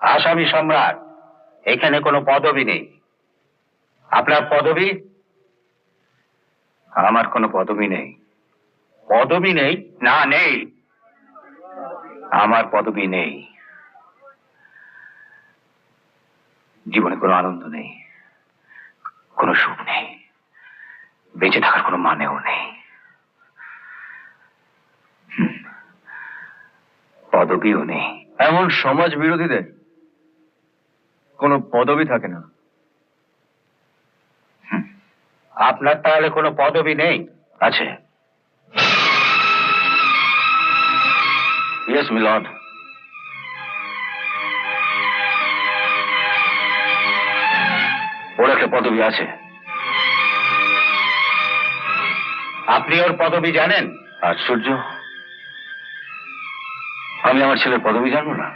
আসামি সম্রাট, এখানে কোনো পদবি নেই। আপনার পদবি? আমার কোনো পদবি নেই। পদবি নেই? না, নেই। আমার পদবি নেই। জীবনে কোনো আনন্দ নেই, কোনো সুখ নেই, বেঁচে থাকার কোনো মানেও নেই। পদবিও নেই। এমন সমাজ বিরোধীদের কোনো পদবি থাকে না। আপনার তাহলে কোনো পদবি নেই? আছে। Yes milord. ওর একটা পদবি আছে। আপনি ওর পদবি জানেন? আশ্চর্য, আমি আমার ছেলের পদবি জানবো না?